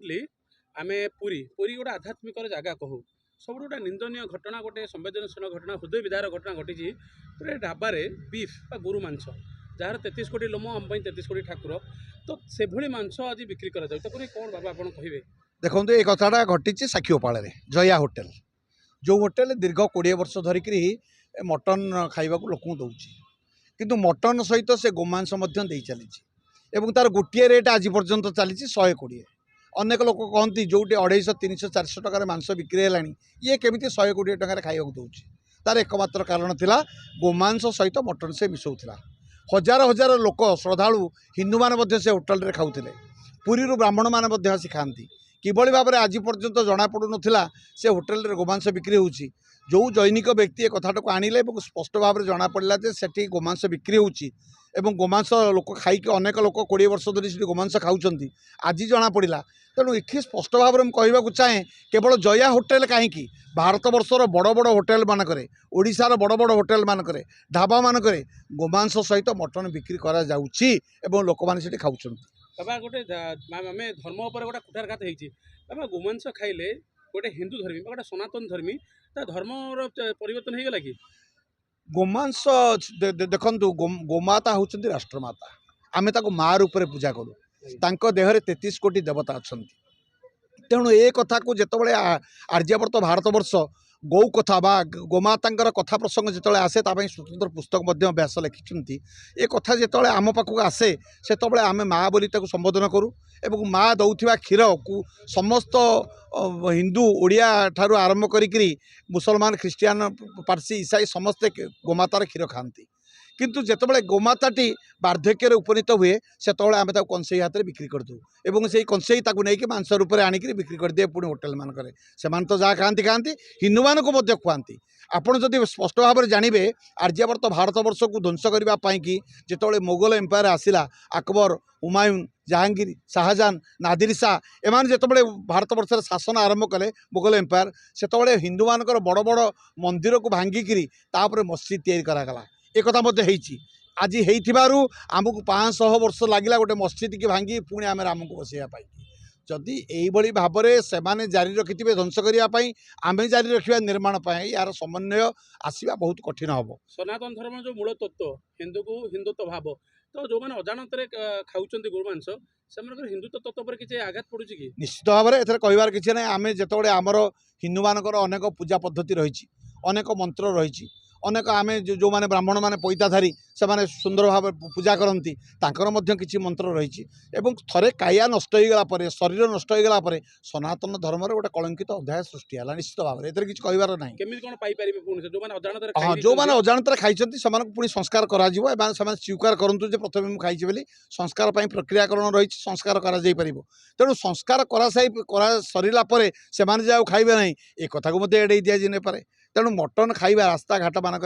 ଲି आमे पुरी पुरी गोटे आध्यात्मिक जगह कहू सब गोटे निंदनीय घटना गोटे संवेदनशील घटना हृदय विदार घटना घटी गोटे ढाबारे बीफ बा गोरु मांस जार 33 कोटी लोम आम 33 कोटी ठाकुर तो से भली मांस आज बिक्री करा जाए कौन बाबा आप कहे। देखो ये कथाटा घटी साक्षीगोपाल जया होटेल जो होटेल दीर्घ 20 वर्ष धरिक मटन खाइबा लोक दौर किंतु मटन सहित से गोमांस दे चली तार गोटे रेट आज पर्यंत चली 120। अनेक लोक कहती जो 250 300 400 टकर मांस बिक्री है ये केमी 120 टकर खाइबा दौर तार एकमात्र कारण थिला गोमांस सहित मटन से मिसौला। हजार हजार लोक श्रद्धालु हिंदू मैंने से होटेल रे खाऊले पुरी ब्राह्मण मैंने आसी खाती किभली भाव में आज पर्यंत जना पड़ू नाला से होटेल रे गोमांस बिक्री होउची। जो जैनिक व्यक्ति कथाटा को आणिले स्पष्ट भाव में जना पड़ा से गोमांस बिक्री होउची एवं गोमांस लोक खाई अनेक लोक 20 वर्ष धरी गोमांस खाऊँ आज जना पड़ा। तेणु ये स्पष्ट भाव में कहवाक चाहे केवल जया होटेल कहीं भारत वर्षर बड़ बड़ होटेल मानक ओडिशार बड़ बड़ होटेल मानक ढाबा मानक गोमांस सहित मटन बिक्री करा जाउची एवं लोक मैंने खाऊँ। बाबा गोटे आम धर्म उपर गोटे कुठारघात होती बाबा गोमांस खाइले गोटे हिंदू धर्मी गोटे सनातन धर्मी धर्मर परिवर्तन हो गला कि गोमांस देखु गोमाता होती राष्ट्रमाता आमे ताको माँ रूप में पूजा करूँ तांको देहरे 33 कोटी देवता अच्छा। तेणु ए कथा को जिते आर्यवर्त भारत वर्ष गौ कथा बा गोमाता कथा प्रसंग जो आसे स्वतंत्र पुस्तक व्यास लिखिं ये कथा जो आम पाखक आसे से आम माँ बोली संबोधन करूँ एवं माँ दौथिबा क्षीर को समस्त हिंदू ओडिया ठारू आरंभ करी मुसलमान ख्रीस्टियान पारसी ईसाई समस्ते गोमातार क्षीर खाती किंतु जितेबाला गोमाताटी वार्धक्य उपनीत हुए से आम कंसई हाथ में बिक्री करदू एवं से कंसई नहीं मांस रूप में आणिक बिक्री कर दिए पुणी होटेल मानक से तो जहाँ खाती खाती हिंदू मानक खुआती। आपड़ जदि स्पष्ट भाव में जानवे आर्यवर्त भारत वर्ष को ध्वंस करने कि जिते मोगल एम्पायर आसला अकबर हुमायूं जहांगीर शाहजहान नादिर शाह एम जिते भारत वर्ष शासन आरंभ कले मोगल एम्पायर से हिंदू मानकर बड़ बड़ मंदिर को भांगिकी मस्जिद तैयारी एक आज आमको 500 वर्ष लगे गोटे मस्जिद की भांगी पुणी आम राम को बसैया जदि यही भाव में से जारी रखि ध्वंस करने आम जारी रखा निर्माण यार समन्वय आसवा बहुत कठिन हम। सनातन धर्म जो मूल तत्व हिंदू को हिंदुत्व भाव तो जो मैंने अजाणत खाऊँ गोमांस से हिंदुत्व तत्व पर किसी आघात पड़ू कि निश्चित भाव में कहबार किसी ना आम जो आमर हिंदू मानकर अनेक पूजा पद्धति रही अनेक मंत्र रही अनेक आम जो मैंने ब्राह्मण मैंने पैताधारी से सुंदर भाव पूजा करती किसी मंत्र रही थे काया नष्ट होगा शरीर नष्ट होगा सनातन धर्म गोटे कलंकित अध्याय सृष्टि है निश्चित भाव में एथर किसी कहबार ना जो मैंने अजाणत खाई पुणी संस्कार कर स्वीकार करूँ प्रथम मुझे खाई संस्कार प्रक्रियाकरण रही संस्कार कर तेणु संस्कार कर सरीला से खाइबे ना एक कथा को एड़े दि जाए पारे। तेणु मटन खाइबा रास्ता घाट मानक